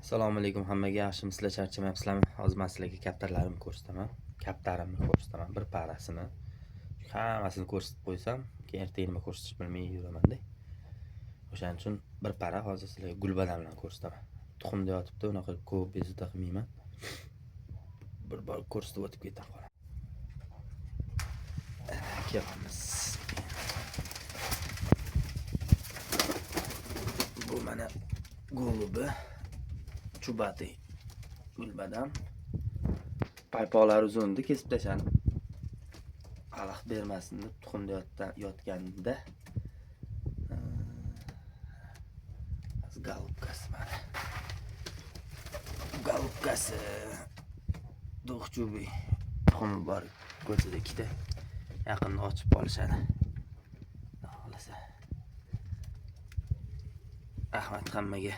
Assalomu alaykum hammaga. Yaxshimi, sizlar charchamayapsizlarmi? Hozir men sizlarga kaptarlarimni ko'rsataman. Kaptarimni ko'rsataman, bir parasini. Hammasini ko'rsatib qo'ysam, keyin ertaga nima ko'rsatish bilmay yuraman-da. O'shaning uchun bir para hozir sizlarga gulbadan ko'rsataman. Tuxumda yotibdi, unaqa ko'p bezovta qilmayman. Bir bor ko'rsatib o'tib ketaman qora. Kelamiz. Bu mana gulubi. Chubati gulbadan paypoqlari uzunni kesib tashladim. Xalaq bermasin deb tuxumda yotganida golubkasi mana. Golubkasi do'xchubi tuxumi bor. Ko'chada ikkita yaqinda ochib qolishadi. Xohlasa. Rahmat hammaga.